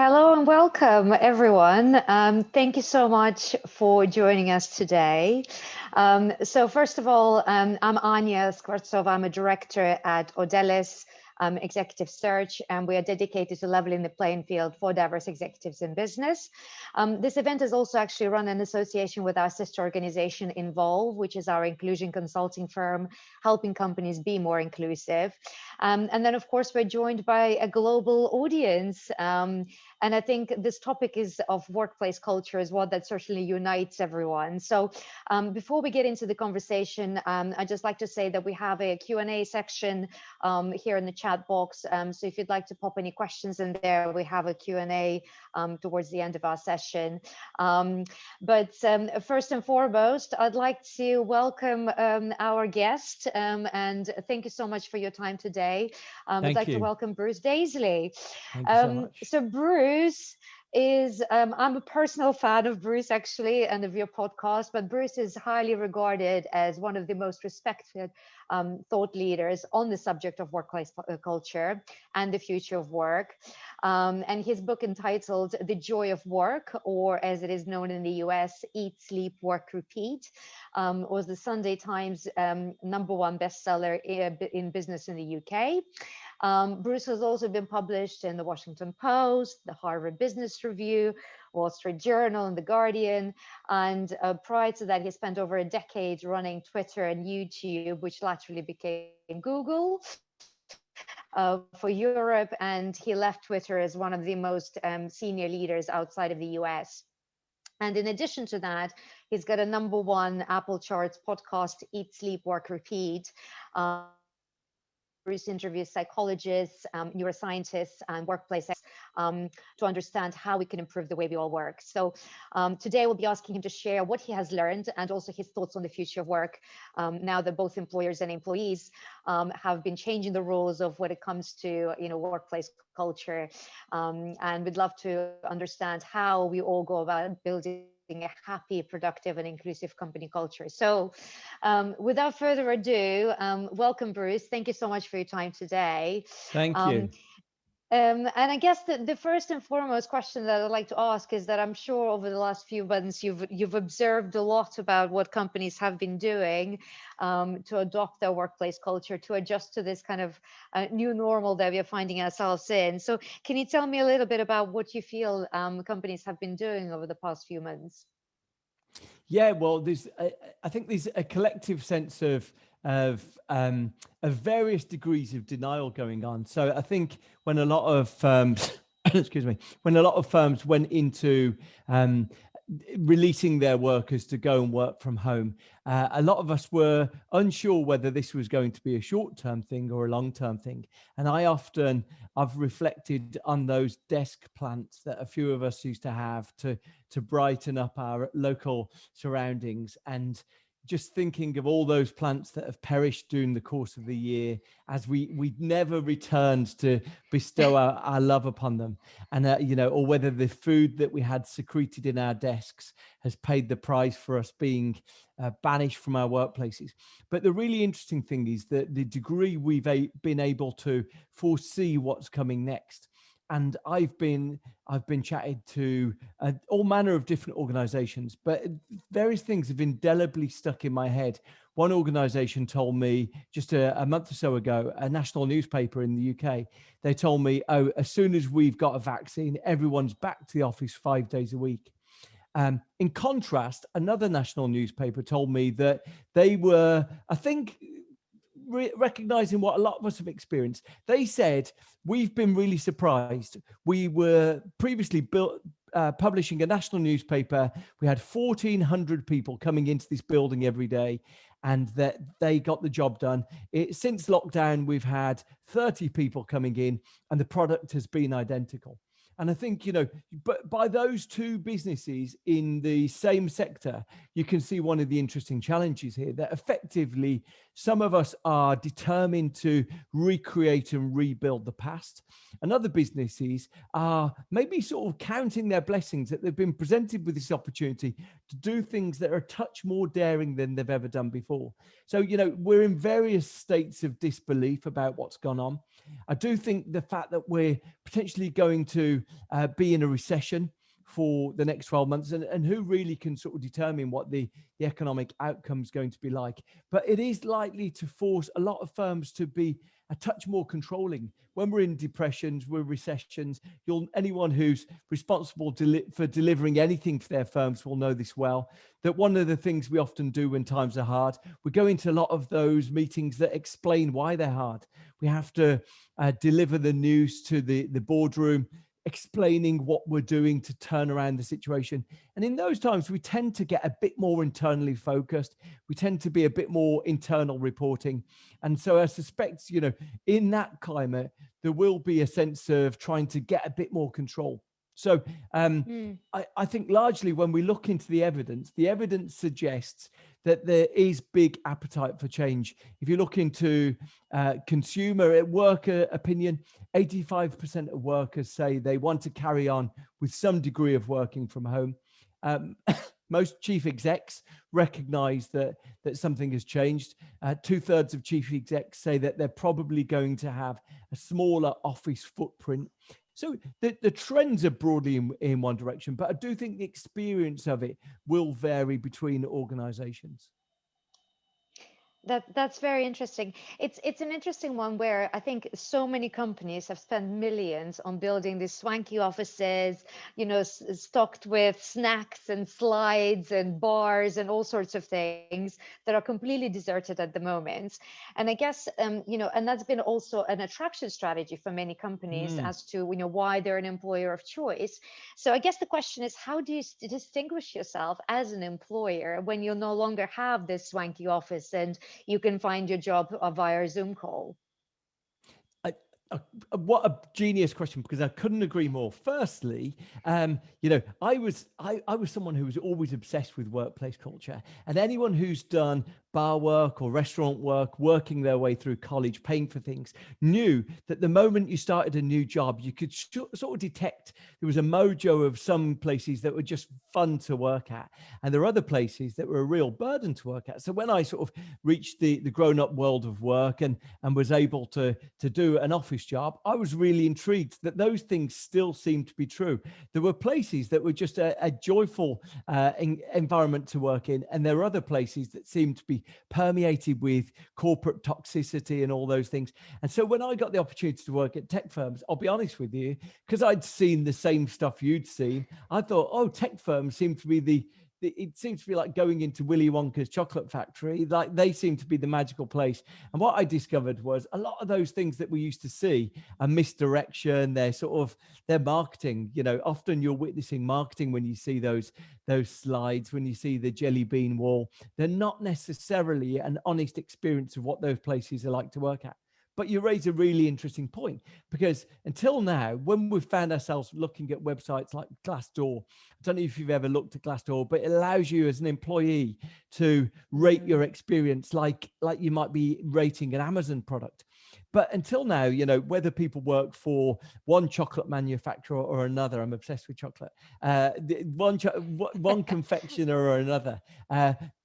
Hello and welcome, everyone. Thank you so much for joining us today. So first of all, I'm Anja Skvortsova. I'm a director at Audeliss Executive Search, and we are dedicated to leveling the playing field for diverse executives in business. This event is also actually run in association with our sister organization Involve, which is our inclusion consulting firm, helping companies be more inclusive. And then, of course, we're joined by a global audience. And I think this topic of workplace culture is what that certainly unites everyone. So before we get into the conversation, I'd just like to say that we have a Q&A section here in the chat box. So if you'd like to pop any questions in there, we have a Q&A towards the end of our session. But first and foremost, I'd like to welcome our guest, and thank you so much for your time today. I'd like to welcome Bruce Daisley. Thank you so much. So Bruce is, I'm a personal fan of Bruce actually, and of your podcast, but Bruce is highly regarded as one of the most respected thought leaders on the subject of workplace culture and the future of work. And his book entitled The Joy of Work, or as it is known in the US, Eat, Sleep, Work, Repeat, was the Sunday Times #1 bestseller in business in the UK. Bruce has also been published in the Washington Post, the Harvard Business Review, Wall Street Journal, and the Guardian. And prior to that, he spent over a decade running Twitter and YouTube, which laterally became Google for Europe. And he left Twitter as one of the most senior leaders outside of the US. And in addition to that, he's got a #1 Apple Charts podcast, Eat, Sleep, Work, Repeat. Bruce interviews psychologists, neuroscientists, and workplace to understand how we can improve the way we all work. So today we'll be asking him to share what he has learned and also his thoughts on the future of work now that both employers and employees have been changing the rules of when it comes to workplace culture. And we'd love to understand how we all go about building a happy, productive, and inclusive company culture. So without further ado, welcome, Bruce. Thank you so much for your time today. Thank you. And I guess the first and foremost question that I'd like to ask is that I'm sure over the last few months you've observed a lot about what companies have been doing to adopt their workplace culture, to adjust to this kind of new normal that we're finding ourselves in. So can you tell me a little bit about what you feel companies have been doing over the past few months? Yeah, well, I think there's a collective sense of various degrees of denial going on. So I think when a lot of firms, excuse me, when a lot of firms went into releasing their workers to go and work from home, a lot of us were unsure whether this was going to be a short-term thing or a long-term thing. And I've reflected on those desk plants that a few of us used to have to brighten up our local surroundings, and just thinking of all those plants that have perished during the course of the year as we never returned to bestow our love upon them. And, or whether the food that we had secreted in our desks has paid the price for us being banished from our workplaces. But the really interesting thing is that the degree we've been able to foresee what's coming next. And I've been chatted to all manner of different organizations, but various things have indelibly stuck in my head. One organization told me just a month or so ago, a national newspaper in the UK, they told me, oh, as soon as we've got a vaccine, everyone's back to the office 5 days a week. In contrast, another national newspaper told me that they were, I think, recognizing what a lot of us have experienced. They said, we've been really surprised. We were previously publishing a national newspaper. We had 1,400 people coming into this building every day, and that they got the job done. Since lockdown, we've had 30 people coming in, and the product has been identical. And I think, but by those two businesses in the same sector, you can see one of the interesting challenges here, that effectively Some of us are determined to recreate and rebuild the past. And other businesses are maybe sort of counting their blessings that they've been presented with this opportunity to do things that are a touch more daring than they've ever done before. So, we're in various states of disbelief about what's gone on. I do think the fact that we're potentially going to be in a recession for the next 12 months, and who really can sort of determine what the economic outcome is going to be like. But it is likely to force a lot of firms to be a touch more controlling. When we're in depressions, we're recessions, anyone who's responsible for delivering anything for their firms will know this well, that one of the things we often do when times are hard, we go into a lot of those meetings that explain why they're hard. We have to deliver the news to the boardroom, explaining what we're doing to turn around the situation. And in those times, we tend to get a bit more internally focused. We tend to be a bit more internal reporting. And so I suspect, in that climate, there will be a sense of trying to get a bit more control. So I think largely when we look into the evidence suggests that there is big appetite for change. If you look into consumer worker opinion, 85% of workers say they want to carry on with some degree of working from home. Most chief execs recognize that something has changed. 2/3 of chief execs say that they're probably going to have a smaller office footprint. So the trends are broadly in one direction, but I do think the experience of it will vary between organizations. That's very interesting. It's an interesting one where I think so many companies have spent millions on building these swanky offices, stocked with snacks and slides and bars and all sorts of things that are completely deserted at the moment. And I guess and that's been also an attraction strategy for many companies as to why they're an employer of choice. So I guess the question is, how do you distinguish yourself as an employer when you no longer have this swanky office and you can find your job via a Zoom call? What a genius question, because I couldn't agree more. Firstly, I was someone who was always obsessed with workplace culture, and anyone who's done bar work or restaurant work, working their way through college, paying for things, knew that the moment you started a new job, you could sort of detect there was a mojo of some places that were just fun to work at, and there were other places that were a real burden to work at. So when I sort of reached the grown-up world of work and was able to do an office job, I was really intrigued that those things still seemed to be true. There were places that were just a joyful environment to work in, and there were other places that seemed to be permeated with corporate toxicity and all those things. And so when I got the opportunity to work at tech firms, I'll be honest with you, because I'd seen the same stuff you'd seen, I thought, oh, tech firms seem to be it seems to be like going into Willy Wonka's chocolate factory. Like, they seem to be the magical place. And what I discovered was a lot of those things that we used to see are misdirection. They're marketing. Often you're witnessing marketing when you see those slides, when you see the jelly bean wall. They're not necessarily an honest experience of what those places are like to work at. But you raise a really interesting point, because until now, when we've found ourselves looking at websites like Glassdoor, I don't know if you've ever looked at Glassdoor, but it allows you as an employee to rate your experience like you might be rating an Amazon product. But until now, whether people work for one chocolate manufacturer or another, I'm obsessed with chocolate, one confectioner or another,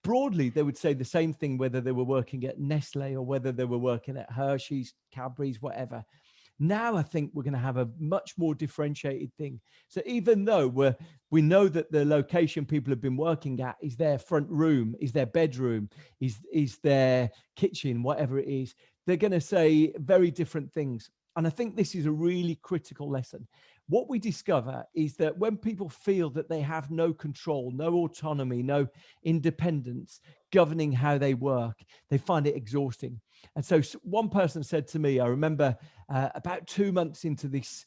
broadly, they would say the same thing, whether they were working at Nestle or whether they were working at Hershey's, Cadbury's, whatever. Now I think we're going to have a much more differentiated thing. So even though we know that the location people have been working at is their front room, is their bedroom, is their kitchen, whatever it is, they're going to say very different things. And I think this is a really critical lesson. What we discover is that when people feel that they have no control, no autonomy, no independence governing how they work, they find it exhausting. And so one person said to me, I remember about 2 months into this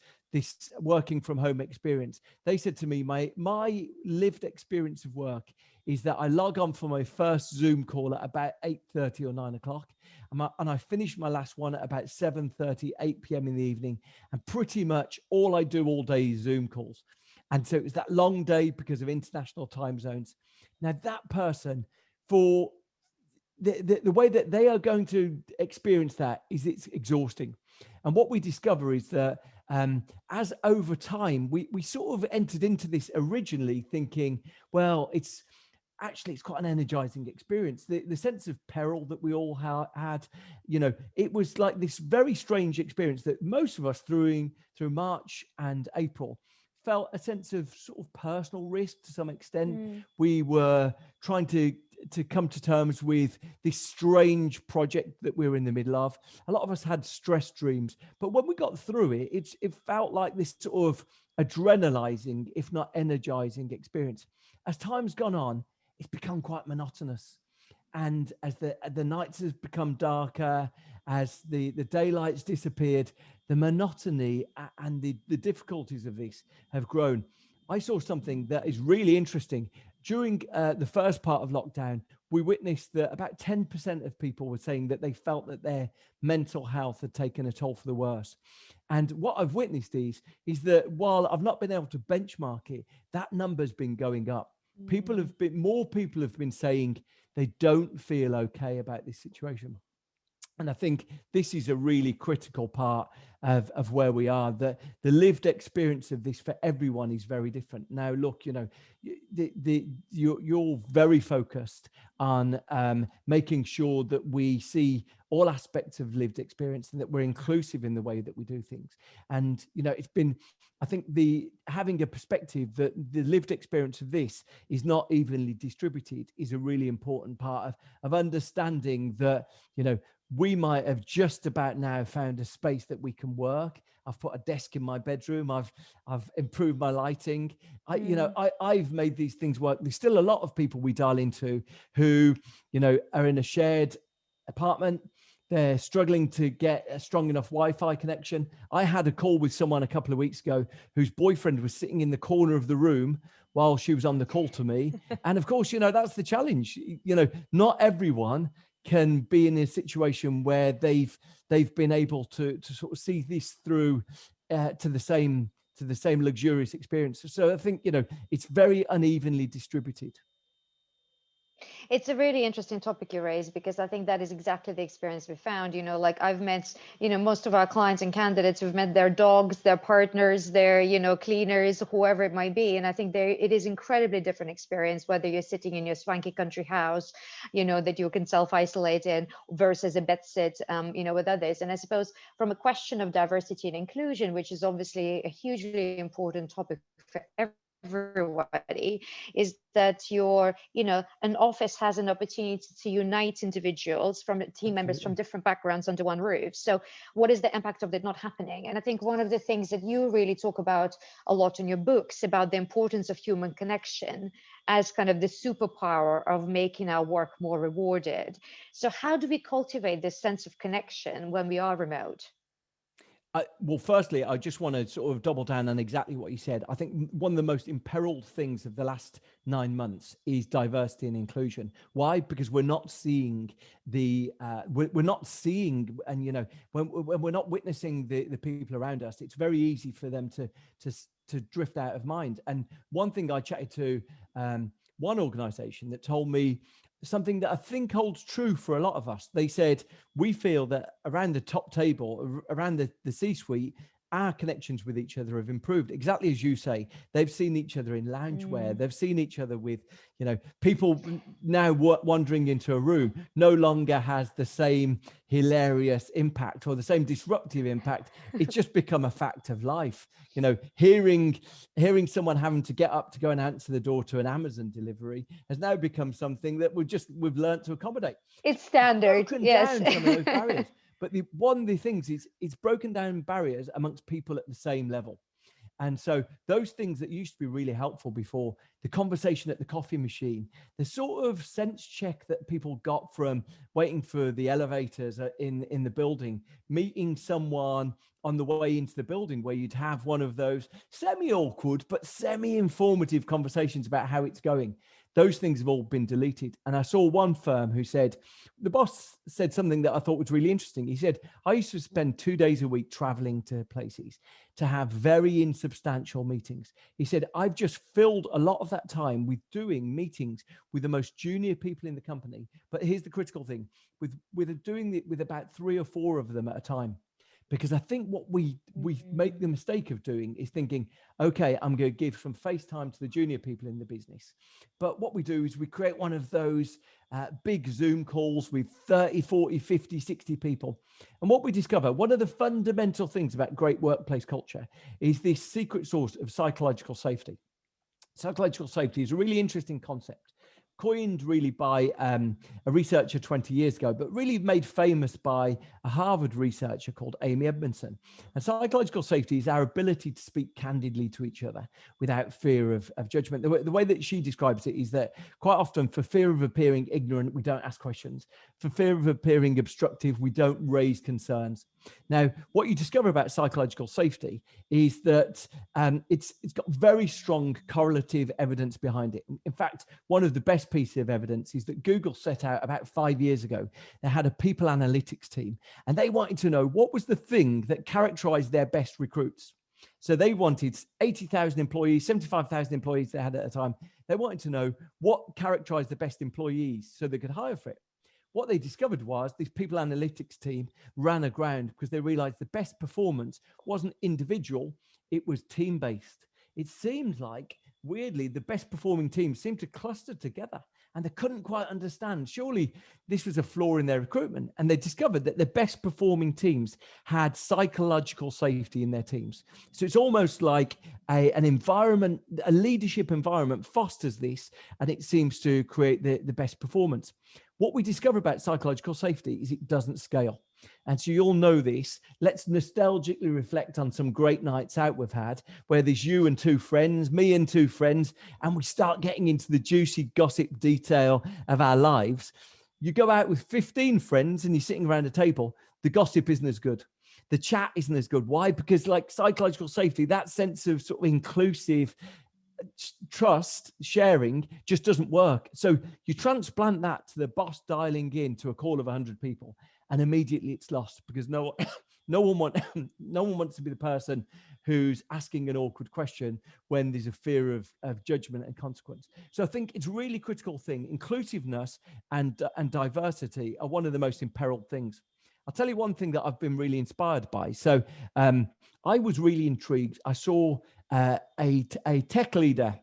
working from home experience, they said to me, my lived experience of work is that I log on for my first Zoom call at about 8:30 or 9 o'clock. And I finish my last one at about 7:30, 8 p.m. in the evening. And pretty much all I do all day is Zoom calls. And so it was that long day because of international time zones. Now, that person, for the way that they are going to experience that is it's exhausting. And what we discover is that as over time, we sort of entered into this originally thinking, well, it's actually it's quite an energizing experience. The sense of peril that we all had, it was like this very strange experience that most of us through March and April felt a sense of sort of personal risk to some extent. We were trying to come to terms with this strange project that we were in the middle of. A lot of us had stress dreams, but when we got through it, it felt like this sort of adrenalizing, if not energizing experience. As time's gone on, it's become quite monotonous. And as the nights have become darker, as the daylight's disappeared, the monotony and the difficulties of this have grown. I saw something that is really interesting. During the first part of lockdown, we witnessed that about 10% of people were saying that they felt that their mental health had taken a toll for the worse. And what I've witnessed is that while I've not been able to benchmark it, that number's been going up. More people have been saying they don't feel okay about this situation. And I think this is a really critical part of where we are, that the lived experience of this for everyone is very different. Now, look, you're very focused on making sure that we see all aspects of lived experience and that we're inclusive in the way that we do things. And, it's been, I think having a perspective that the lived experience of this is not evenly distributed is a really important part of understanding that, we might have just about now found a space that we can work. I've put a desk in my bedroom. I've improved my lighting. I've made these things work. There's still a lot of people we dial into who, are in a shared apartment. They're struggling to get a strong enough Wi-Fi connection. I had a call with someone a couple of weeks ago whose boyfriend was sitting in the corner of the room while she was on the call to me. And of course, that's the challenge. Not everyone can be in a situation where they've been able to sort of see this through to the same luxurious experience. So I think it's very unevenly distributed. It's a really interesting topic you raised, because I think that is exactly the experience we found. Like I've met, most of our clients and candidates who've met their dogs, their partners, their, cleaners, whoever it might be. And I think it is incredibly different experience, whether you're sitting in your swanky country house, that you can self-isolate in, versus a bed sit, with others. And I suppose from a question of diversity and inclusion, which is obviously a hugely important topic for everybody, is that an office has an opportunity to unite individuals from team members from different backgrounds under one roof. So what is the impact of that not happening? And I think one of the things that you really talk about a lot in your books about the importance of human connection as kind of the superpower of making our work more rewarded. So how do we cultivate this sense of connection when we are remote? Well, firstly, I just want to sort of double down on exactly what you said. I think one of the most imperiled things of the last 9 months is diversity and inclusion. Why? Because we're not seeing we're not seeing, and when we're not witnessing the people around us, it's very easy for them to drift out of mind. And one thing I chatted to one organization that told me something that I think holds true for a lot of us. They said, we feel that around the top table, around the C-suite, our connections with each other have improved. Exactly as you say, they've seen each other in loungewear. They've seen each other with, people now wandering into a room no longer has the same hilarious impact or the same disruptive impact. It's just become a fact of life. Hearing someone having to get up to go and answer the door to an Amazon delivery has now become something that we've learned to accommodate. It's standard. Broken Yes. down some of those barriers. But one of the things is it's broken down barriers amongst people at the same level. And so those things that used to be really helpful before, the conversation at the coffee machine, the sort of sense check that people got from waiting for the elevators in the building, meeting someone on the way into the building where you'd have one of those semi-awkward but semi-informative conversations about how it's going. Those things have all been deleted. And I saw one firm who said, the boss said something that I thought was really interesting. He said, I used to spend 2 days a week traveling to places to have very insubstantial meetings. He said, I've just filled a lot of that time with doing meetings with the most junior people in the company. But here's the critical thing, with doing it with about 3 or 4 of them at a time. Because I think what we make the mistake of doing is thinking, okay, I'm going to give some face time to the junior people in the business. But what we do is we create one of those big Zoom calls with 30, 40, 50, 60 people. And what we discover, one of the fundamental things about great workplace culture is this secret source of psychological safety. Psychological safety is a really interesting concept, coined really by a researcher 20 years ago, but really made famous by a Harvard researcher called Amy Edmondson. And psychological safety is our ability to speak candidly to each other without fear of judgment. The way that she describes it is that quite often, for fear of appearing ignorant, we don't ask questions. For fear of appearing obstructive, we don't raise concerns. Now, what you discover about psychological safety is that it's got very strong correlative evidence behind it. In fact, one of the best pieces of evidence is that Google set out about 5 years ago. They had a people analytics team, and they wanted to know what was the thing that characterized their best recruits. So they wanted 80,000 employees, 75,000 employees they had at a time. They wanted to know what characterized the best employees so they could hire for it. What they discovered was this people analytics team ran aground because they realized the best performance wasn't individual, it was team-based. It seemed like, weirdly, the best performing teams seemed to cluster together, and they couldn't quite understand. Surely this was a flaw in their recruitment. And they discovered that the best performing teams had psychological safety in their teams. So it's almost like an environment, a leadership environment fosters this, and it seems to create the best performance. What we discover about psychological safety is it doesn't scale. And so you'll know this. Let's nostalgically reflect on some great nights out we've had, where there's you and 2 friends, me and 2 friends, and we start getting into the juicy gossip detail of our lives. You go out with 15 friends and you're sitting around a table, the gossip isn't as good. The chat isn't as good. Why? Because like psychological safety, that sense of sort of inclusive trust sharing just doesn't work. So you transplant that to the boss dialing in to a call of 100 people, and immediately it's lost because no one wants to be the person who's asking an awkward question when there's a fear of judgment and consequence. So I think it's a really critical thing. Inclusiveness and diversity are one of the most imperiled things. I'll tell you one thing that I've been really inspired by. So I was really intrigued. I saw a tech leader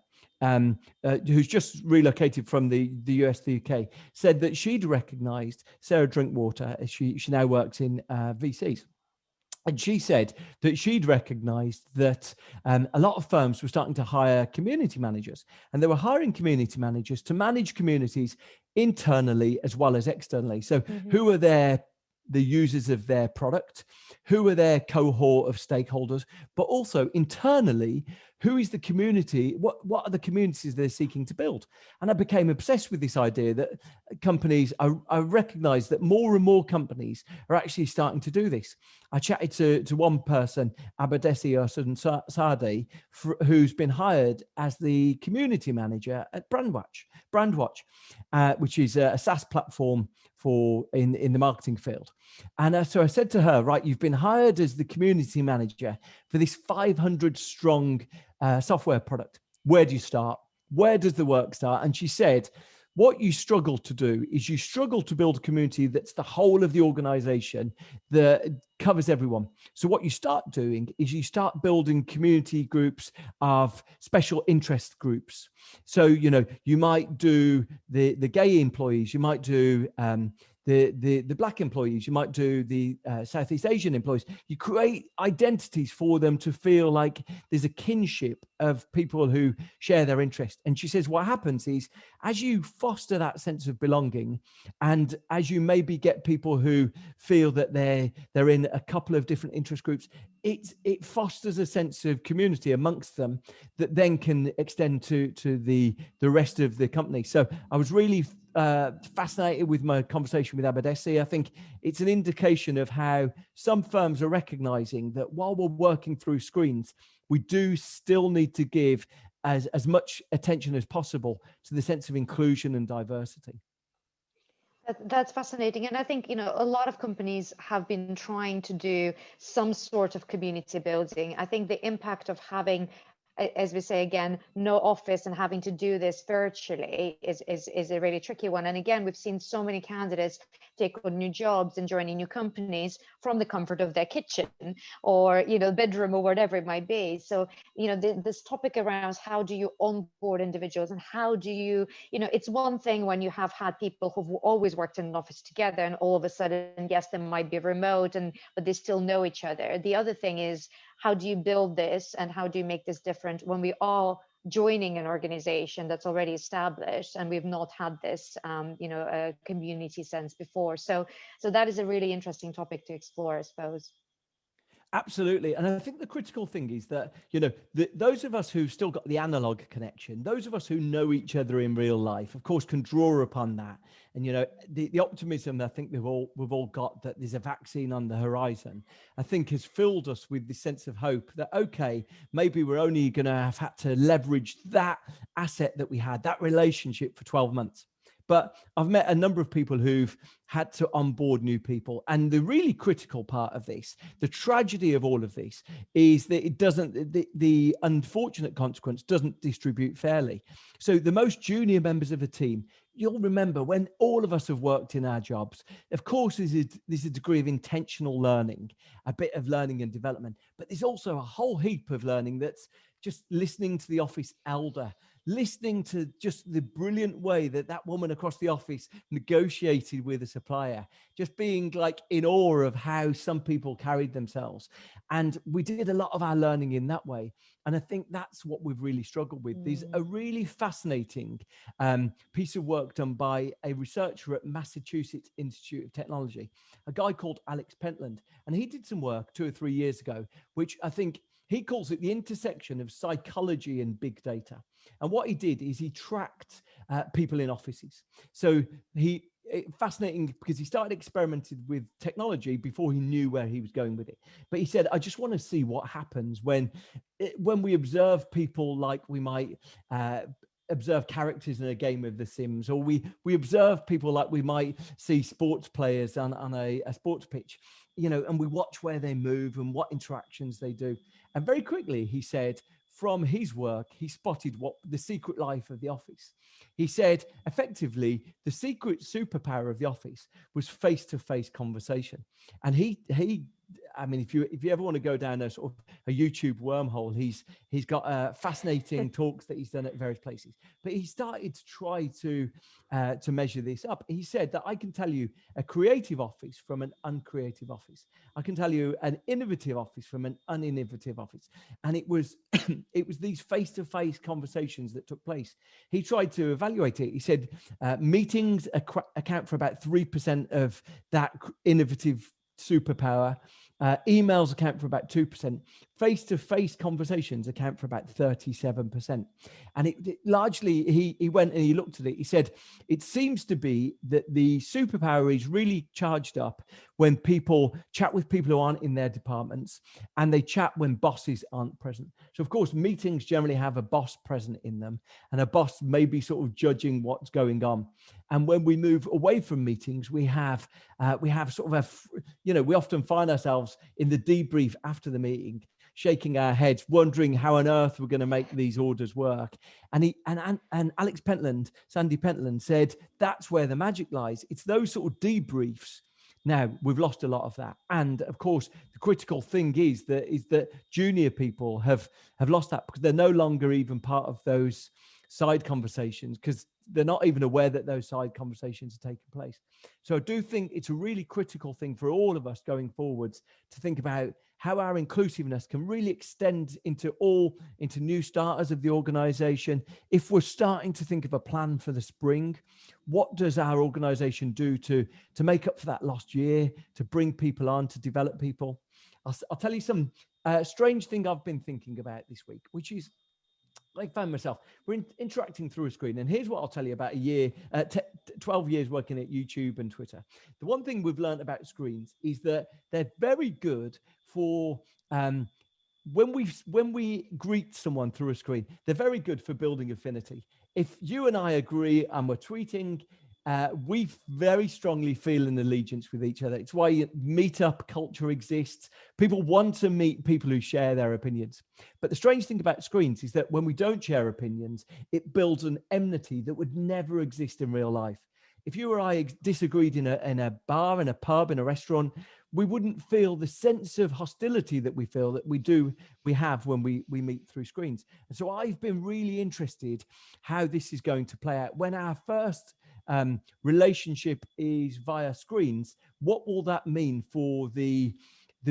who's just relocated from the US to the UK, said that she'd recognized Sarah Drinkwater. She now works in VCs. And she said that she'd recognized that a lot of firms were starting to hire community managers, and they were hiring community managers to manage communities internally as well as externally. So who are the users of their product, who are their cohort of stakeholders, but also internally, who is the community, what are the communities they're seeking to build? And I became obsessed with this idea that companies, I recognize that more and more companies are actually starting to do this. I chatted to one person, Audeliss Sade, who's been hired as the community manager at Brandwatch, which is a SaaS platform in the marketing field. And so I said to her, right, you've been hired as the community manager for this 500 strong software product. Where do you start? Where does the work start? And she said, what you struggle to do is you struggle to build a community that's the whole of the organization, that covers everyone. So what you start doing is you start building community groups of special interest groups. So, you might do the gay employees, you might do the Black employees, you might do the Southeast Asian employees. You create identities for them to feel like there's a kinship of people who share their interest. And she says, what happens is, as you foster that sense of belonging, and as you maybe get people who feel that they're in a couple of different interest groups, it fosters a sense of community amongst them that then can extend to the rest of the company. So I was really fascinated with my conversation with Audeliss. I think it's an indication of how some firms are recognizing that while we're working through screens, we do still need to give as much attention as possible to the sense of inclusion and diversity. That's fascinating. And I think, a lot of companies have been trying to do some sort of community building. I think the impact of having, as we say again, no office and having to do this virtually is a really tricky one. And again, we've seen so many candidates take on new jobs and joining new companies from the comfort of their kitchen or, bedroom or whatever it might be. So, this topic around how do you onboard individuals and how do you, it's one thing when you have had people who've always worked in an office together and all of a sudden, yes, they might be remote but they still know each other. The other thing is, how do you build this and how do you make this different when we are joining an organization that's already established and we've not had this community sense before. So that is a really interesting topic to explore, I suppose. Absolutely. And I think the critical thing is that, those of us who've still got the analog connection, those of us who know each other in real life, of course, can draw upon that. And, the optimism I think we've all got that there's a vaccine on the horizon, I think has filled us with this sense of hope that, okay, maybe we're only going to have had to leverage that asset that we had, that relationship for 12 months. But I've met a number of people who've had to onboard new people. And the really critical part of this, the tragedy of all of this, is that it doesn't, the unfortunate consequence doesn't distribute fairly. So the most junior members of a team, you'll remember when all of us have worked in our jobs, of course, there's a degree of intentional learning, a bit of learning and development, but there's also a whole heap of learning that's just listening to the office elder, listening to just the brilliant way that woman across the office negotiated with a supplier, just being like in awe of how some people carried themselves. And we did a lot of our learning in that way. And I think that's what we've really struggled with. There's a really fascinating piece of work done by a researcher at Massachusetts Institute of Technology, a guy called Alex Pentland. And he did some work 2 or 3 years ago, which I think he calls it the intersection of psychology and big data. And what he did is he tracked people in offices. So fascinating because he started experimenting with technology before he knew where he was going with it. But he said, I just want to see what happens when we observe people like we might observe characters in a game of The Sims, or we observe people like we might see sports players on a sports pitch, and we watch where they move and what interactions they do. And very quickly, he said, from his work, he spotted what the secret life of the office. He said, effectively, the secret superpower of the office was face-to-face conversation. And if you ever want to go down a sort of a YouTube wormhole, he's got fascinating talks that he's done at various places. But he started to try to measure this up. He said that I can tell you a creative office from an uncreative office. I can tell you an innovative office from an uninnovative office. And it was it was these face-to-face conversations that took place. He tried to evaluate it. He said meetings account for about 3% of that innovative superpower. Emails account for about 2%. Face-to-face conversations account for about 37%. And it largely, he went and he looked at it. He said, it seems to be that the superpower is really charged up when people chat with people who aren't in their departments, and they chat when bosses aren't present. So of course, meetings generally have a boss present in them, and a boss may be sort of judging what's going on. And when we move away from meetings, we have sort of we often find ourselves in the debrief after the meeting, shaking our heads, wondering how on earth we're going to make these orders work. And Alex Pentland, Sandy Pentland, said that's where the magic lies. It's those sort of debriefs. Now we've lost a lot of that, and of course, the critical thing is that junior people have lost that because they're no longer even part of those side conversations, because they're not even aware that those side conversations are taking place. So I do think it's a really critical thing for all of us going forwards to think about how our inclusiveness can really extend into new starters of the organization. If we're starting to think of a plan for the spring, what does our organization do to make up for that lost year, to bring people on, to develop people? I'll tell you some strange thing I've been thinking about this week, which is I found myself, we're interacting through a screen. And here's what I'll tell you about 12 years working at YouTube and Twitter. The one thing we've learned about screens is that they're very good for when we greet someone through a screen, they're very good for building affinity. If you and I agree and we're tweeting, we very strongly feel an allegiance with each other. It's why meetup culture exists. People want to meet people who share their opinions. But the strange thing about screens is that when we don't share opinions, it builds an enmity that would never exist in real life. If you or I disagreed in a bar, in a pub, in a restaurant, we wouldn't feel the sense of hostility that we feel that we have when we meet through screens. And so I've been really interested how this is going to play out when our first relationship is via screens. What will that mean for the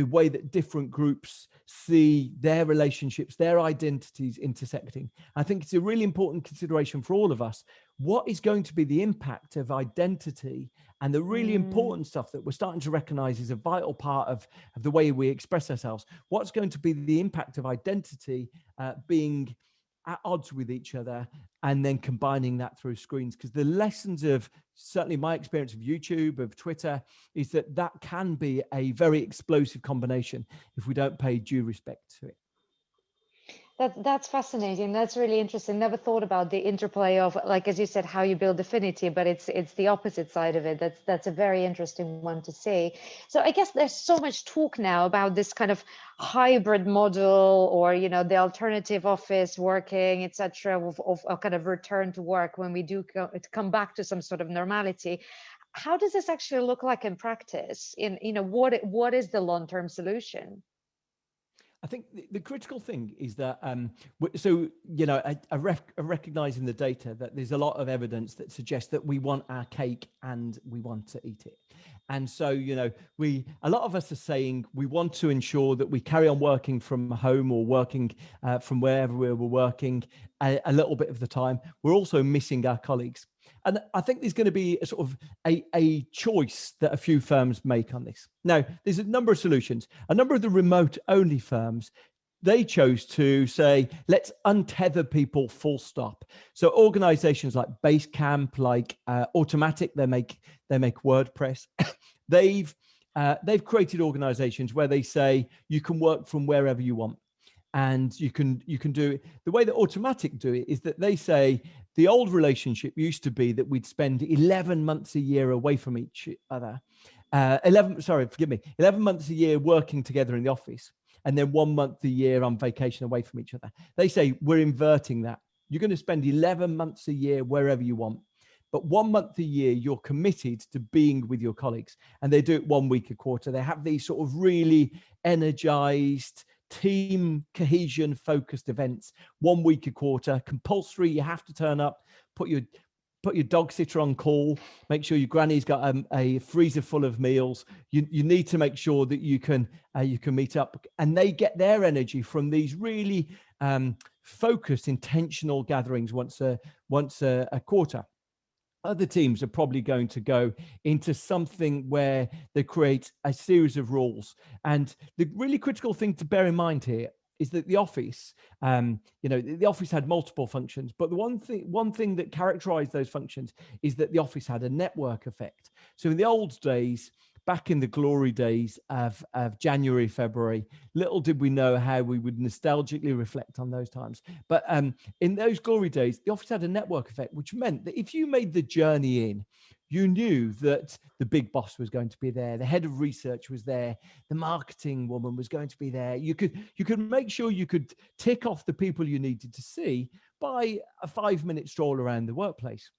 way that different groups see their relationships, their identities intersecting? I think it's a really important consideration for all of us. What is going to be the impact of identity and the really important stuff that we're starting to recognize is a vital part of the way we express ourselves? What's going to be the impact of identity being at odds with each other and then combining that through screens? Because the lessons of certainly my experience of YouTube, of Twitter, is that that can be a very explosive combination if we don't pay due respect to it. That's fascinating. That's really interesting. Never thought about the interplay of, like, as you said, how you build affinity, but it's the opposite side of it. That's a very interesting one to see. So I guess there's so much talk now about this kind of hybrid model, or the alternative office working, etc., of a kind of return to work when we do come back to some sort of normality. How does this actually look like in practice? What is the long-term solution? I think the critical thing is that, I recognize in the data that there's a lot of evidence that suggests that we want our cake and we want to eat it. And so, a lot of us are saying we want to ensure that we carry on working from home or working from wherever we're working a little bit of the time. We're also missing our colleagues. And I think there's going to be a sort of a choice that a few firms make on this. Now, there's a number of solutions. A number of the remote only firms, they chose to say, let's untether people full stop. So organizations like Basecamp, like Automatic, they make WordPress. They've created organizations where they say you can work from wherever you want. And you can do it. The way that Automatic do it is that they say the old relationship used to be that we'd spend 11 months a year away from each other. 11 months a year working together in the office, and then 1 month a year on vacation away from each other. They say we're inverting that. You're going to spend 11 months a year wherever you want, but 1 month a year you're committed to being with your colleagues. And they do it 1 week a quarter. They have these sort of really energized, team cohesion focused events 1 week a quarter, compulsory. You have to turn up, put your dog sitter on call, make sure your granny's got a freezer full of meals. You need to make sure that you can meet up, and they get their energy from these really focused, intentional gatherings once a quarter. Other teams are probably going to go into something where they create a series of rules. And the really critical thing to bear in mind here is that the office, the office had multiple functions, but the one thing that characterized those functions is that the office had a network effect. So in the old days, back in the glory days of January, February, little did we know how we would nostalgically reflect on those times. But in those glory days, the office had a network effect, which meant that if you made the journey in, you knew that the big boss was going to be there, the head of research was there, the marketing woman was going to be there. You could make sure you could tick off the people you needed to see by a 5-minute stroll around the workplace.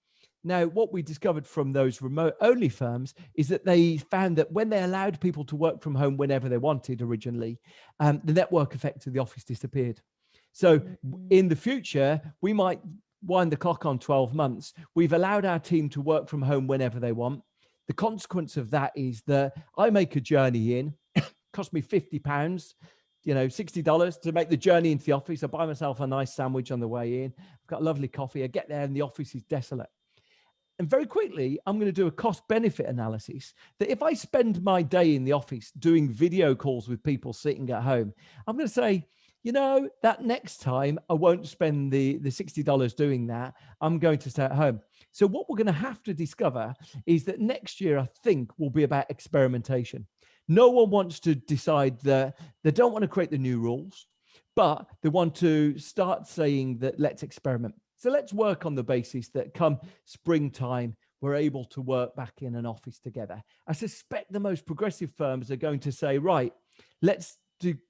Now, what we discovered from those remote-only firms is that they found that when they allowed people to work from home whenever they wanted originally, the network effect of the office disappeared. So in the future, we might wind the clock on 12 months. We've allowed our team to work from home whenever they want. The consequence of that is that I make a journey in, cost me £50, $60 to make the journey into the office. I buy myself a nice sandwich on the way in. I've got a lovely coffee. I get there and the office is desolate. And very quickly, I'm going to do a cost-benefit analysis that if I spend my day in the office doing video calls with people sitting at home, I'm going to say, that next time I won't spend the $60 doing that. I'm going to stay at home. So what we're going to have to discover is that next year, I think, will be about experimentation. No one wants to decide that they don't want to create the new rules. but they want to start saying that let's experiment. So let's work on the basis that come springtime, we're able to work back in an office together. I suspect the most progressive firms are going to say, right, let's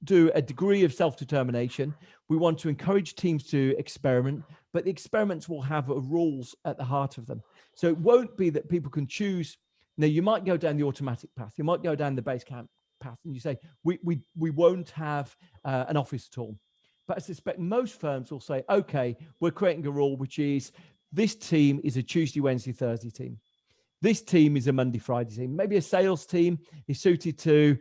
do a degree of self-determination. We want to encourage teams to experiment, but the experiments will have rules at the heart of them. So it won't be that people can choose. Now, you might go down the automatic path. You might go down the base camp path and you say, we won't have an office at all. But I suspect most firms will say, okay, we're creating a rule, which is this team is a Tuesday, Wednesday, Thursday team. This team is a Monday, Friday team. Maybe a sales team is suited to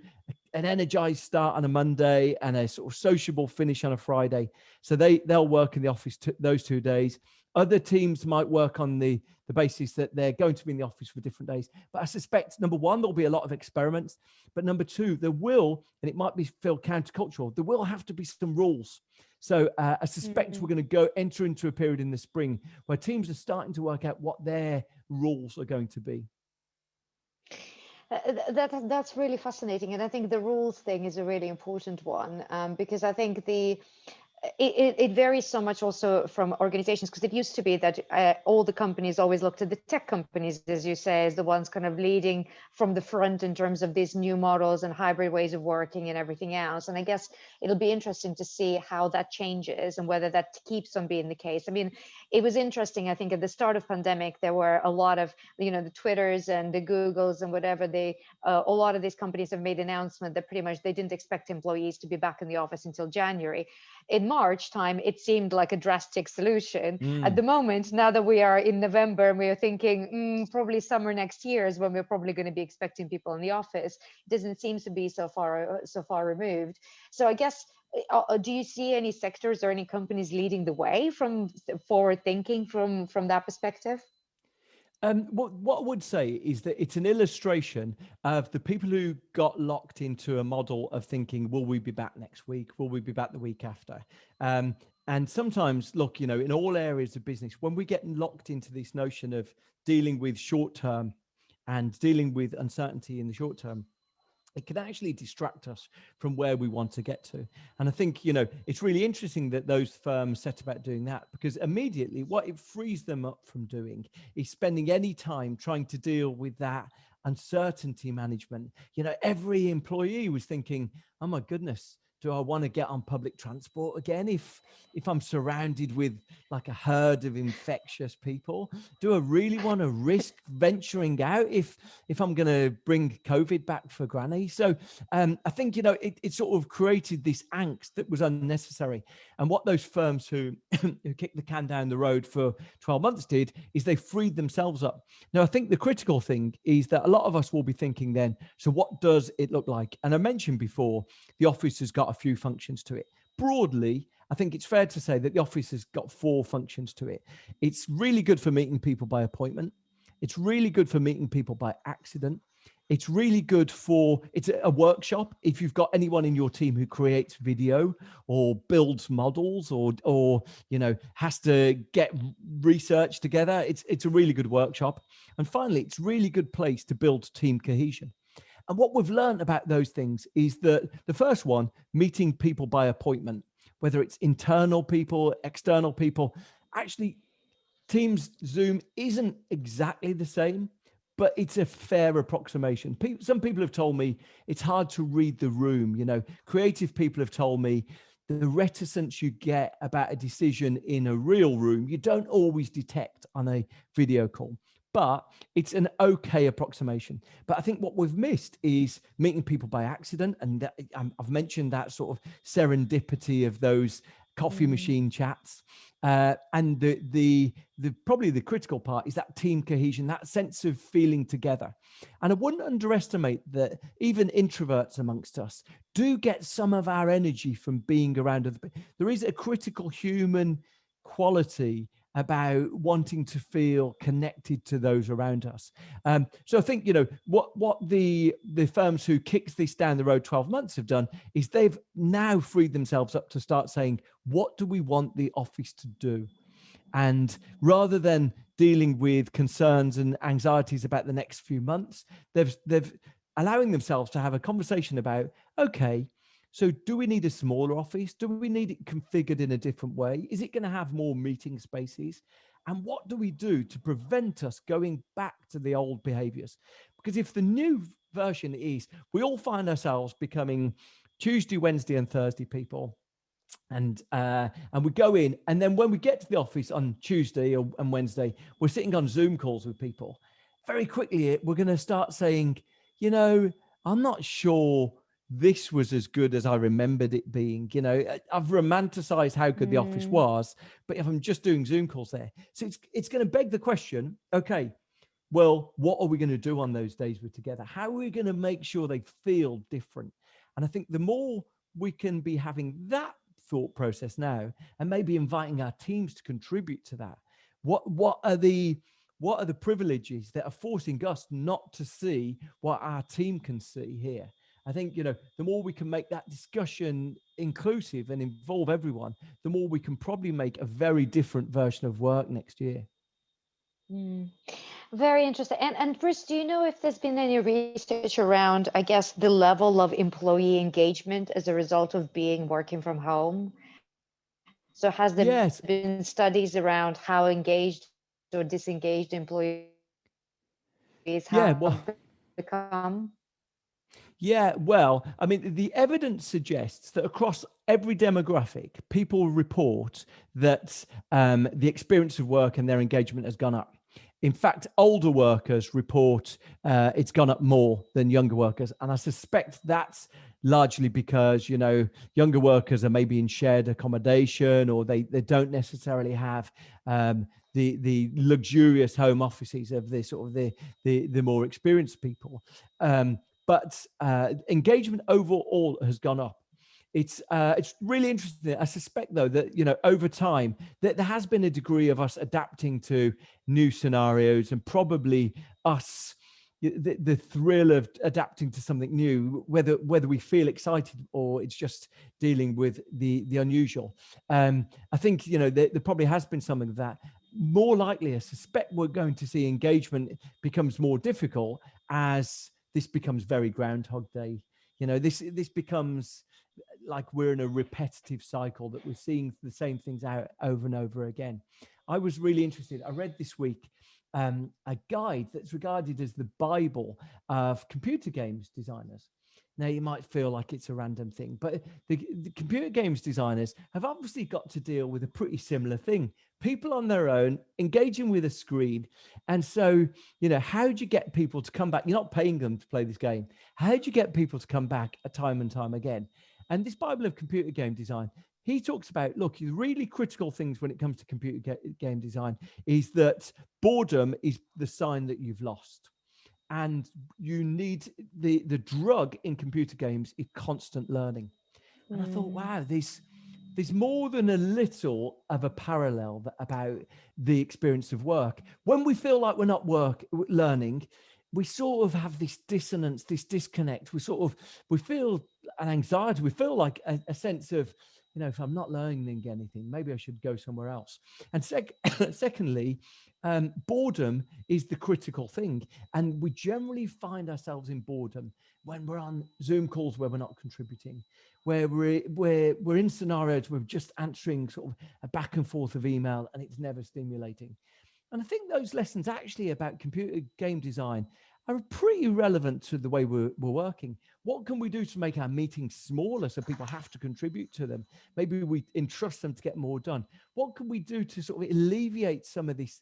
an energized start on a Monday and a sort of sociable finish on a Friday. So they'll work in the office those 2 days. Other teams might work on the basis that they're going to be in the office for different days. But I suspect, number one, there'll be a lot of experiments. But number two, there will, and it might feel countercultural, there will have to be some rules. So I suspect we're going to enter into a period in the spring where teams are starting to work out what their rules are going to be. That's really fascinating, and I think the rules thing is a really important one, because I think it varies so much also from organizations, because it used to be that all the companies always looked at the tech companies, as you say, as the ones kind of leading from the front in terms of these new models and hybrid ways of working and everything else. And I guess it'll be interesting to see how that changes and whether that keeps on being the case. I mean, it was interesting, I think at the start of pandemic, there were a lot of, the Twitters and the Googles and whatever, a lot of these companies have made announcement that pretty much they didn't expect employees to be back in the office until January. In March time, it seemed like a drastic solution. At the moment, now that we are in November and we are thinking probably summer next year is when we're probably going to be expecting people in the office, it doesn't seem to be so far removed. So I guess, do you see any sectors or any companies leading the way from forward thinking from that perspective? What I would say is that it's an illustration of the people who got locked into a model of thinking, will we be back next week? Will we be back the week after? And sometimes, look, in all areas of business, when we get locked into this notion of dealing with short term and dealing with uncertainty in the short term, it can actually distract us from where we want to get to. And I think, it's really interesting that those firms set about doing that, because immediately what it frees them up from doing is spending any time trying to deal with that uncertainty management. Every employee was thinking, oh my goodness, do I want to get on public transport again if I'm surrounded with like a herd of infectious people? Do I really want to risk venturing out if I'm going to bring COVID back for granny? So I think, it sort of created this angst that was unnecessary. And what those firms who kicked the can down the road for 12 months did is they freed themselves up. Now, I think the critical thing is that a lot of us will be thinking then, so what does it look like? And I mentioned before, the office has got a few functions to it. Broadly, I think it's fair to say that the office has got 4 functions to it. It's really good for meeting people by appointment. It's really good for meeting people by accident. It's really good it's a workshop. If you've got anyone in your team who creates video or builds models or has to get research together, it's a really good workshop. And finally, it's a really good place to build team cohesion. And what we've learned about those things is that the first one, meeting people by appointment, whether it's internal people, external people, actually Teams Zoom isn't exactly the same, but it's a fair approximation. Some people have told me it's hard to read the room. Creative people have told me the reticence you get about a decision in a real room, you don't always detect on a video call. But it's an okay approximation. But I think what we've missed is meeting people by accident. And I've mentioned that sort of serendipity of those coffee machine chats. And the probably the critical part is that team cohesion, that sense of feeling together. And I wouldn't underestimate that even introverts amongst us do get some of our energy from being around other people. There is a critical human quality about wanting to feel connected to those around us. So I think, what the firms who kicked this down the road 12 months have done is they've now freed themselves up to start saying, what do we want the office to do? And rather than dealing with concerns and anxieties about the next few months, they've allowing themselves to have a conversation about, okay, So do we need a smaller office? Do we need it configured in a different way? Is it going to have more meeting spaces? And what do we do to prevent us going back to the old behaviors? Because if the new version is we all find ourselves becoming Tuesday, Wednesday, and Thursday people, and we go in, and then when we get to the office on Tuesday and Wednesday, we're sitting on Zoom calls with people. Very quickly, we're going to start saying, you know, I'm not sure this was as good as I remembered it being. You know, I've romanticized how good the office was, but if I'm just doing Zoom calls there, so it's going to beg the question, okay, well, what are we going to do on those days we're together? How are we going to make sure they feel different? And I think the more we can be having that thought process now, and maybe inviting our teams to contribute to that, what are the privileges that are forcing us not to see what our team can see here? I think, you know, the more we can make that discussion inclusive and involve everyone, the more we can probably make a very different version of work next year. Very interesting. And Bruce, do you know if there's been any research around, I guess, the level of employee engagement as a result of being working from home? So has there been Yes. studies around how engaged or disengaged employees have Yeah. Well, become? yeah, well, I mean, the evidence suggests that across every demographic, people report that the experience of work and their engagement has gone up. In fact, older workers report it's gone up more than younger workers. And I suspect that's largely because, you know, younger workers are maybe in shared accommodation, or they don't necessarily have the luxurious home offices of the sort of the more experienced people. But engagement overall has gone up. It's really interesting. I suspect, though, that, you know, over time that there has been a degree of us adapting to new scenarios, and probably us the thrill of adapting to something new, whether we feel excited or it's just dealing with the unusual. I think, you know, there probably has been something of that. More likely, I suspect we're going to see engagement becomes more difficult as this becomes very Groundhog Day. You know, this becomes like we're in a repetitive cycle, that we're seeing the same things out over and over again. I was really interested. I read this week a guide that's regarded as the Bible of computer games designers. Now, you might feel like it's a random thing, but the computer games designers have obviously got to deal with a pretty similar thing. People on their own, engaging with a screen. And so, you know, how do you get people to come back? You're not paying them to play this game. How do you get people to come back time and time again? And this Bible of computer game design, he talks about, look, the really critical things when it comes to computer game design is that boredom is the sign that you've lost. And you need the drug in computer games is constant learning. And I thought, wow, there's more than a little of a parallel about the experience of work. When we feel like we're not learning, we sort of have this dissonance, this disconnect. We feel an anxiety. We feel like a sense of, you know, if I'm not learning anything, maybe I should go somewhere else. And secondly, boredom is the critical thing. And we generally find ourselves in boredom when we're on Zoom calls where we're not contributing, where we're in scenarios where we're just answering sort of a back and forth of email, and it's never stimulating. And I think those lessons actually about computer game design are pretty relevant to the way we're working. What can we do to make our meetings smaller so people have to contribute to them? Maybe we entrust them to get more done. What can we do to sort of alleviate some of this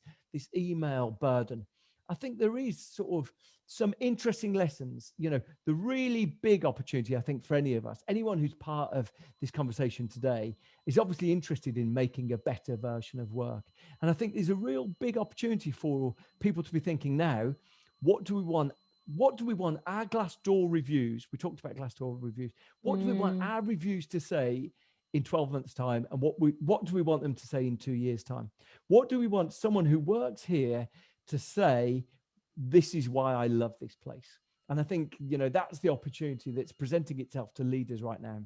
email burden? I think there is sort of some interesting lessons. You know, the really big opportunity, I think, for any of us, anyone who's part of this conversation today, is obviously interested in making a better version of work. And I think there's a real big opportunity for people to be thinking now, what do we want? What do we want our Glassdoor reviews? We talked about Glassdoor reviews. What do we want our reviews to say in 12 months' time? And what do we want them to say in 2 years' time? What do we want someone who works here to say, this is why I love this place? And I think, you know, that's the opportunity that's presenting itself to leaders right now.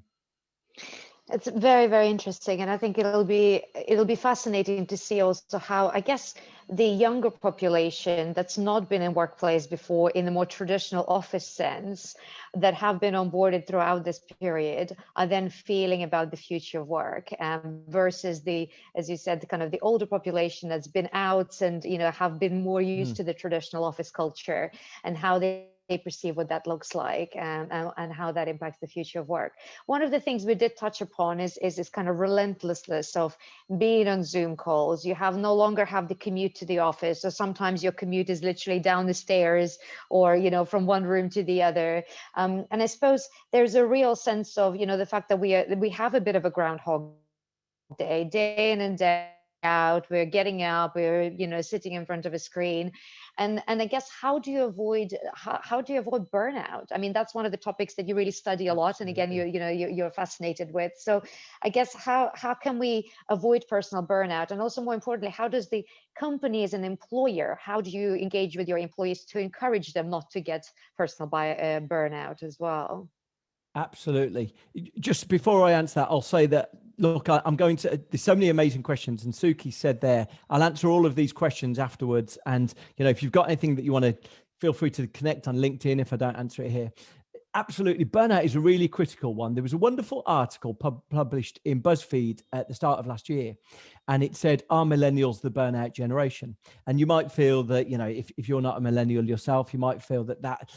It's very, very interesting, and I think it'll be fascinating to see also how, I guess, the younger population that's not been in workplace before in the more traditional office sense, that have been onboarded throughout this period, are then feeling about the future of work, versus the, as you said, the kind of the older population that's been out and have been more used Mhm. to the traditional office culture, and how they perceive what that looks like, and how that impacts the future of work. One of the things we did touch upon is this kind of relentlessness of being on Zoom calls. You have no longer have the commute to the office, so sometimes your commute is literally down the stairs, or from one room to the other. And I suppose there's a real sense of the fact that we have a bit of a groundhog day in and day out. We're getting up, we're sitting in front of a screen, and I guess how do you avoid burnout? I mean, that's one of the topics that you really study a lot, and again, Absolutely. you're fascinated with. So I guess how can we avoid personal burnout, and also more importantly, how does the company as an employer, how do you engage with your employees to encourage them not to get personal burnout as well? Absolutely. Just before I answer that, I'll say that, look, I'm going to, there's so many amazing questions. And Suki said there, I'll answer all of these questions afterwards. And, if you've got anything that you want to, feel free to connect on LinkedIn if I don't answer it here. Absolutely. Burnout is a really critical one. There was a wonderful article published in BuzzFeed at the start of last year, and it said, "Are millennials the burnout generation?" And you might feel that, if you're not a millennial yourself, you might feel that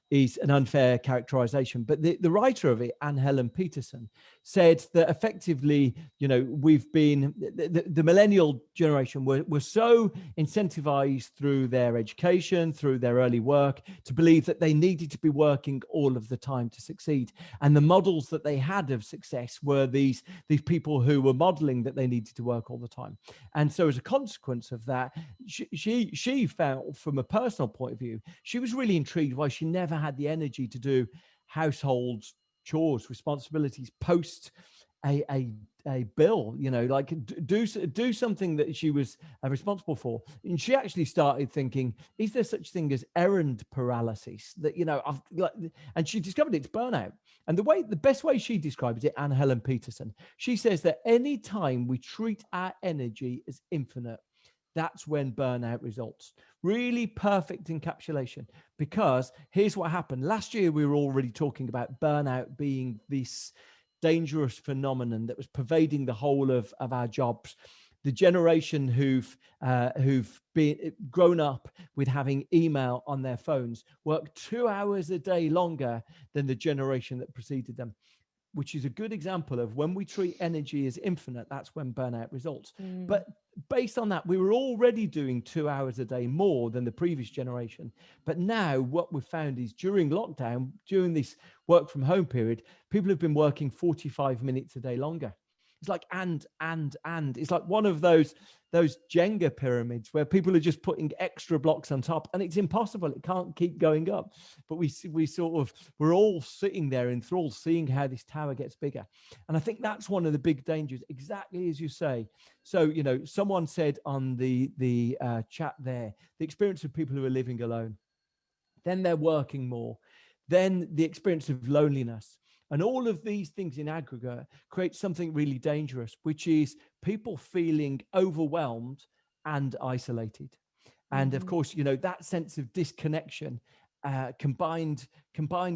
is an unfair characterization. But the writer of it, Anne Helen Peterson, said that effectively, we've been, the millennial generation were so incentivized through their education, through their early work, to believe that they needed to be working all of the time to succeed. And the models that they had of success were these people who were modeling that they needed to work all the time. And so as a consequence of that, she felt, from a personal point of view, she was really intrigued why she never had the energy to do household chores, responsibilities, post a bill, like do something that she was responsible for. And she actually started thinking, is there such thing as errand paralysis? That I've like, and she discovered it's burnout. And the best way she describes it, Anne Helen Peterson, she says that any time we treat our energy as infinite, that's when burnout results. Really perfect encapsulation, because here's what happened. Last year, we were already talking about burnout being this dangerous phenomenon that was pervading the whole of our jobs. The generation who've been grown up with having email on their phones work 2 hours a day longer than the generation that preceded them, which is a good example of when we treat energy as infinite, that's when burnout results. Mm. But based on that, we were already doing 2 hours a day more than the previous generation. But now what we've found is during lockdown, during this work from home period, people have been working 45 minutes a day longer. It's like, and it's like one of those Jenga pyramids where people are just putting extra blocks on top, and it's impossible. It can't keep going up. But we're all sitting there enthralled, seeing how this tower gets bigger. And I think that's one of the big dangers, exactly as you say. So, someone said on the chat there, the experience of people who are living alone, then they're working more, then the experience of loneliness. And all of these things in aggregate create something really dangerous, which is people feeling overwhelmed and isolated. And of Mm-hmm. course, that sense of disconnection, combined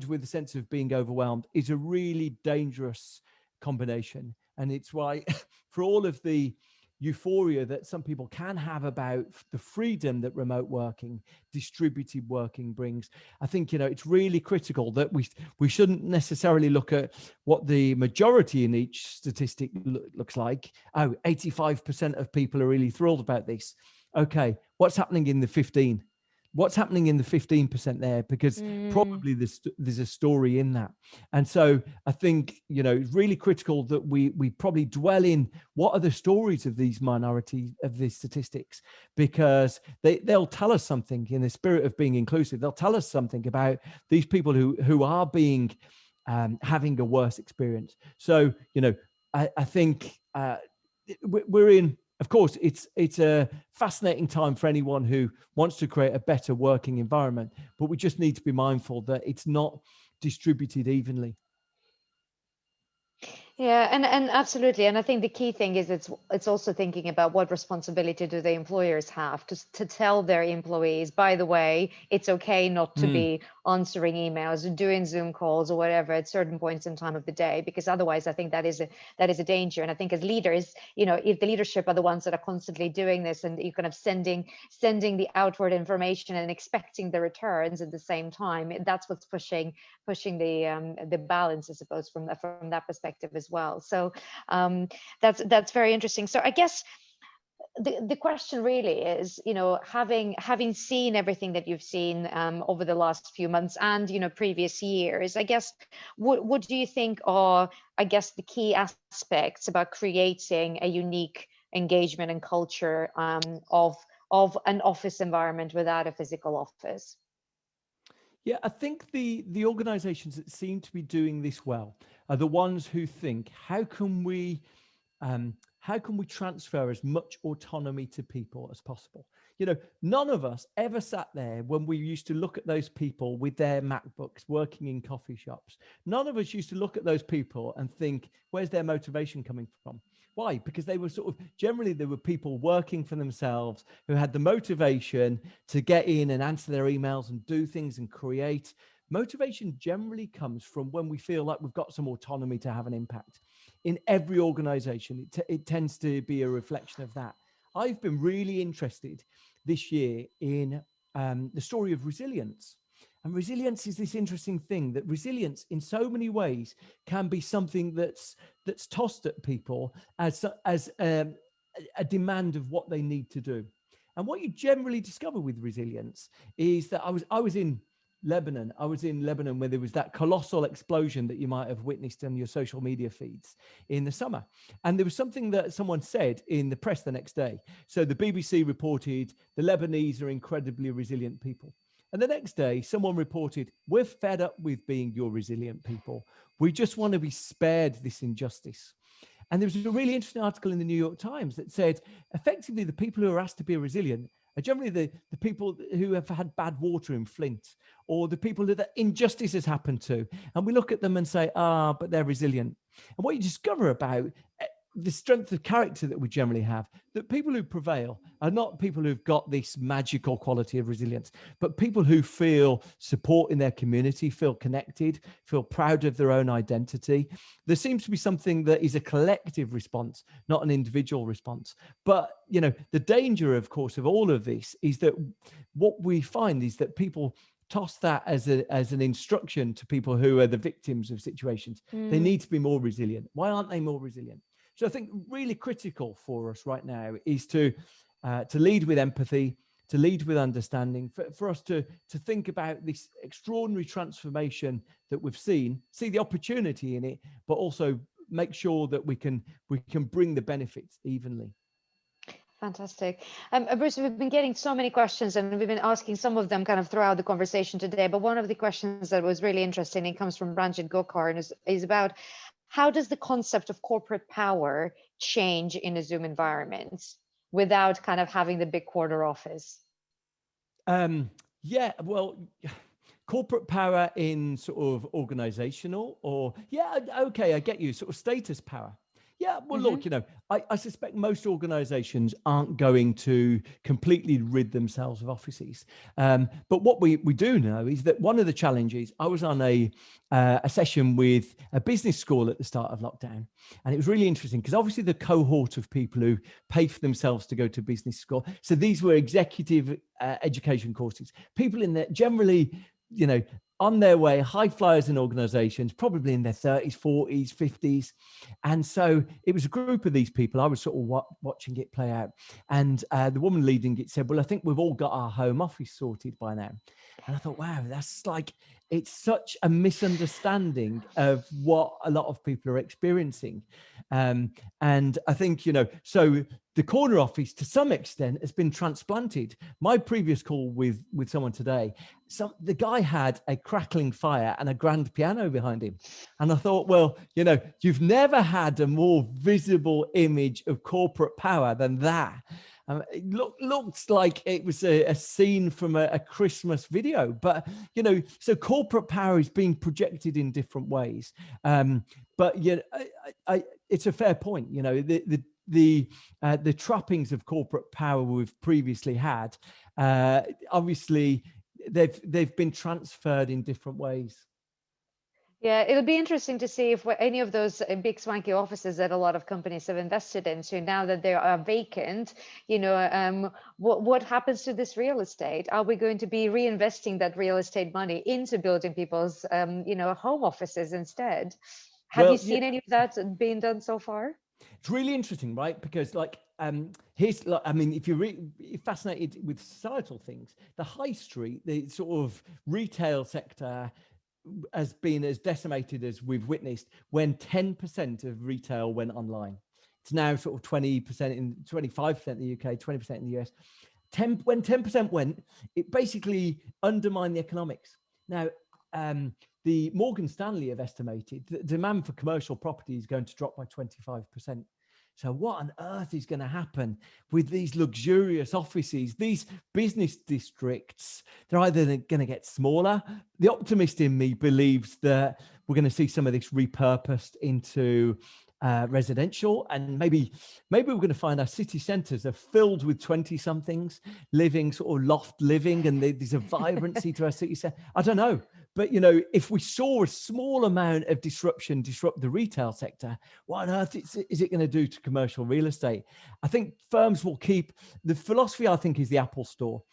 with the sense of being overwhelmed, is a really dangerous combination. And it's why, for all of the euphoria that some people can have about the freedom that remote working, distributed working brings, I think it's really critical that we shouldn't necessarily look at what the majority in each statistic looks like. Oh, 85% of people are really thrilled about this. Okay, what's happening in the 15? What's happening in the 15% there? Because Mm. probably there's a story in that. And so I think, it's really critical that we probably dwell in what are the stories of these minorities, of these statistics, because they'll tell us something in the spirit of being inclusive. They'll tell us something about these people who are being, having a worse experience. So, I think we're in, of course, it's a fascinating time for anyone who wants to create a better working environment, but we just need to be mindful that it's not distributed evenly. Yeah, and absolutely. And I think the key thing is it's also thinking about what responsibility do the employers have to tell their employees, by the way, it's okay not to Mm, be answering emails or doing Zoom calls or whatever at certain points in time of the day, because otherwise I think that is a danger. And I think as leaders, if the leadership are the ones that are constantly doing this and you're kind of sending the outward information and expecting the returns at the same time, that's what's pushing the balance, I suppose, from that perspective as well. So that's very interesting. So I guess the question really is, having seen everything that you've seen over the last few months and previous years, I guess what do you think are, I guess, the key aspects about creating a unique engagement and culture of an office environment without a physical office? yeah, I think the organizations that seem to be doing this well are the ones who think, how can we transfer as much autonomy to people as possible? None of us ever sat there when we used to look at those people with their MacBooks working in coffee shops. None of us used to look at those people and think, where's their motivation coming from? Why? Because they were generally, there were people working for themselves who had the motivation to get in and answer their emails and do things and create. Motivation generally comes from when we feel like we've got some autonomy to have an impact. In every organization, it tends to be a reflection of that. I've been really interested this year in the story of resilience. And resilience is this interesting thing, that resilience in so many ways can be something that's tossed at people as a demand of what they need to do. And what you generally discover with resilience is that I was in Lebanon. I was in Lebanon where there was that colossal explosion that you might have witnessed on your social media feeds in the summer. And there was something that someone said in the press the next day. So the BBC reported the Lebanese are incredibly resilient people. And the next day, someone reported, we're fed up with being your resilient people. We just want to be spared this injustice. And there was a really interesting article in the New York Times that said, effectively, the people who are asked to be resilient are generally the people who have had bad water in Flint, or the people that injustice has happened to. And we look at them and say, but they're resilient. And what you discover about the strength of character that we generally have, that people who prevail are not people who've got this magical quality of resilience, but people who feel support in their community, feel connected, feel proud of their own identity. There seems to be something that is a collective response, not an individual response. But, the danger, of course, of all of this is that what we find is that people toss that as an instruction to people who are the victims of situations. They need to be more resilient. Why aren't they more resilient? So I think really critical for us right now is to lead with empathy, to lead with understanding, for us to think about this extraordinary transformation that we've seen, see the opportunity in it, but also make sure that we can bring the benefits evenly. Fantastic. Bruce, we've been getting so many questions and we've been asking some of them kind of throughout the conversation today. But one of the questions that was really interesting, it comes from Ranjit Gokar, and is about how does the concept of corporate power change in a Zoom environment without kind of having the big corner office? Yeah, well, corporate power in sort of organizational okay, I get you, sort of status power. Yeah, well, look, I suspect most organizations aren't going to completely rid themselves of offices. But what we do know is that one of the challenges, I was on a session with a business school at the start of lockdown. And it was really interesting because obviously the cohort of people who pay for themselves to go to business school. So these were executive education courses, people in there generally, on their way, high flyers in organizations, probably in their 30s, 40s, 50s. And so it was a group of these people. I was sort of watching it play out. And the woman leading it said, well, I think we've all got our home office sorted by now. And I thought, wow, that's it's such a misunderstanding of what a lot of people are experiencing. And I think, so the corner office to some extent has been transplanted. My previous call with someone today, the guy had a crackling fire and a grand piano behind him. And I thought, well, you've never had a more visible image of corporate power than that. It looks like it was a scene from a Christmas video, but, so corporate power is being projected in different ways. but yeah, it's a fair point. You know, the trappings of corporate power we've previously had, obviously, they've been transferred in different ways. Yeah, it'll be interesting to see if any of those big swanky offices that a lot of companies have invested into, now that they are vacant, what happens to this real estate? Are we going to be reinvesting that real estate money into building people's, home offices instead? Have you Well, yeah, seen any of that being done so far? it's really interesting, right? Because here's like, I mean, if you're fascinated with societal things, the high street, the sort of retail sector has been as decimated as we've witnessed when 10% of retail went online. It's now sort of 20% in 25% in the UK, 20% in the US. When 10% went, it basically undermined the economics. Now, the Morgan Stanley have estimated that demand for commercial property is going to drop by 25%. So what on earth is going to happen with these luxurious offices, these business districts? They're either going to get smaller. The optimist in me believes that we're going to see some of this repurposed into residential, and maybe we're going to find our city centres are filled with 20-somethings living sort of loft living, and there's a vibrancy to our city centre. I don't know. But, if we saw a small amount of disruption disrupt the retail sector, what on earth is it going to do to commercial real estate? I think firms will keep, the philosophy I think is the Apple Store.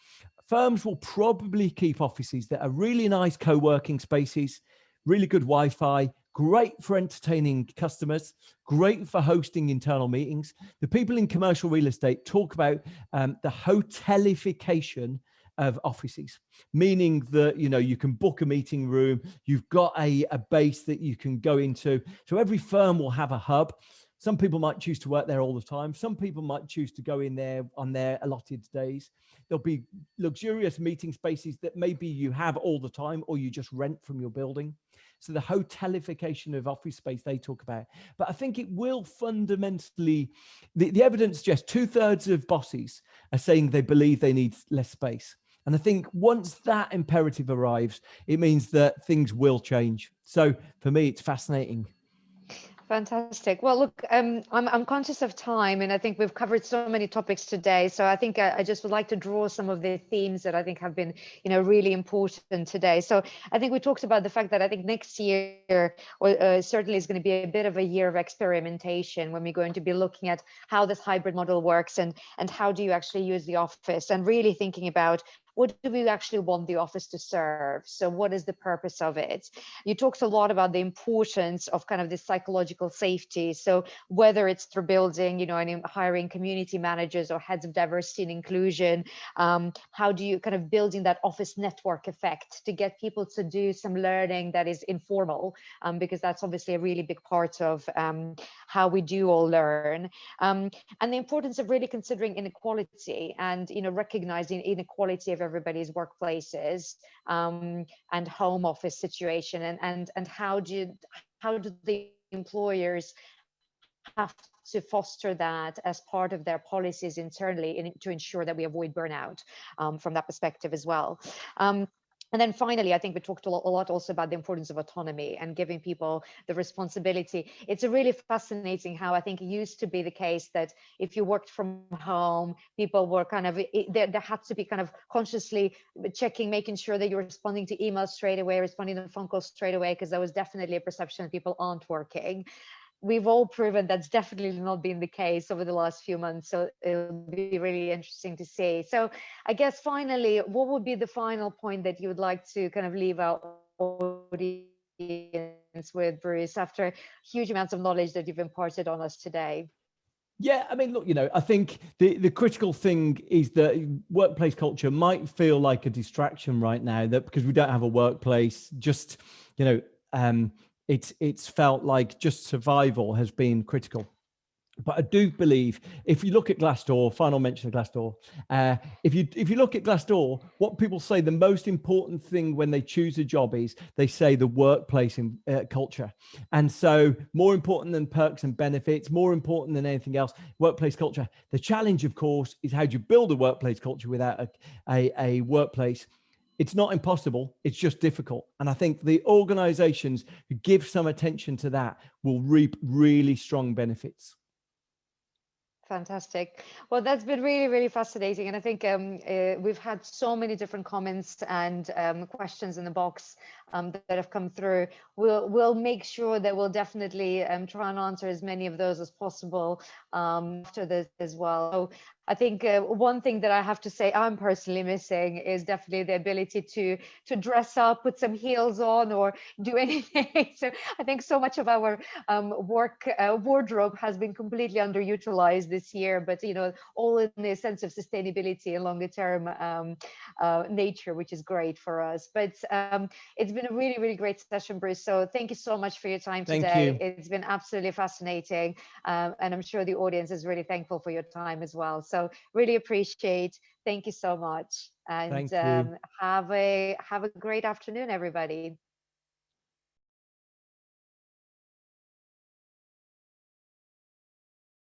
Firms will probably keep offices that are really nice co-working spaces, really good Wi-Fi, great for entertaining customers, great for hosting internal meetings. The people in commercial real estate talk about the hotelification of offices, meaning that, you can book a meeting room, you've got a base that you can go into. So every firm will have a hub. Some people might choose to work there all the time. Some people might choose to go in there on their allotted days. There'll be luxurious meeting spaces that maybe you have all the time, or you just rent from your building. So the hotelification of office space they talk about. But I think it will fundamentally, the evidence suggests 2/3 of bosses are saying they believe they need less space. And I think once that imperative arrives, it means that things will change. So for me, it's fascinating. Fantastic. Well, look, I'm conscious of time, and I think we've covered so many topics today. So I think I just would like to draw some of the themes that I think have been, really important today. So I think we talked about the fact that I think next year certainly is going to be a bit of a year of experimentation, when we're going to be looking at how this hybrid model works, and how do you actually use the office, and really thinking about what do we actually want the office to serve? So what is the purpose of it? You talked a lot about the importance of kind of this psychological safety. So whether it's through building, and hiring community managers or heads of diversity and inclusion, how do you kind of building that office network effect to get people to do some learning that is informal, because that's obviously a really big part of how we do all learn, and the importance of really considering inequality, and recognizing inequality of everybody's workplaces, and home office situation, and how do the employers have to foster that as part of their policies internally, to ensure that we avoid burnout, from that perspective as well. And then finally, I think we talked a lot also about the importance of autonomy and giving people the responsibility. It's a really fascinating how I think it used to be the case that if you worked from home, people were kind of, there had to be kind of consciously checking, making sure that you're responding to emails straight away, responding to phone calls straight away, because there was definitely a perception that people aren't working. We've all proven that's definitely not been the case over the last few months. So it'll be really interesting to see. So I guess finally, what would be the final point that you would like to kind of leave our audience with, Bruce, after huge amounts of knowledge that you've imparted on us today? Yeah, I mean, look, I think the critical thing is that workplace culture might feel like a distraction right now, that because we don't have a workplace, just, it's felt like just survival has been critical. But I do believe, if you look at Glassdoor, final mention of Glassdoor, if you look at Glassdoor, what people say the most important thing when they choose a job is, they say the workplace culture. And so more important than perks and benefits, more important than anything else, workplace culture. The challenge, of course, is how do you build a workplace culture without a workplace? It's not impossible, it's just difficult. And I think the organizations who give some attention to that will reap really strong benefits. Fantastic. Well, that's been really, really fascinating. And I think we've had so many different comments and questions in the box that have come through. We'll make sure that we'll definitely try and answer as many of those as possible after this as well. So I think one thing that I have to say I'm personally missing is definitely the ability to dress up, put some heels on, or do anything. So I think so much of our work wardrobe has been completely underutilized this year, but all in the sense of sustainability and longer term nature, which is great for us. But it's been a really, really great session, Bruce. So thank you so much for your time Thank today. you. It's been absolutely fascinating, and I'm sure the audience is really thankful for your time as well. So really appreciate. Thank you so much, and Thank you. have a great afternoon, everybody.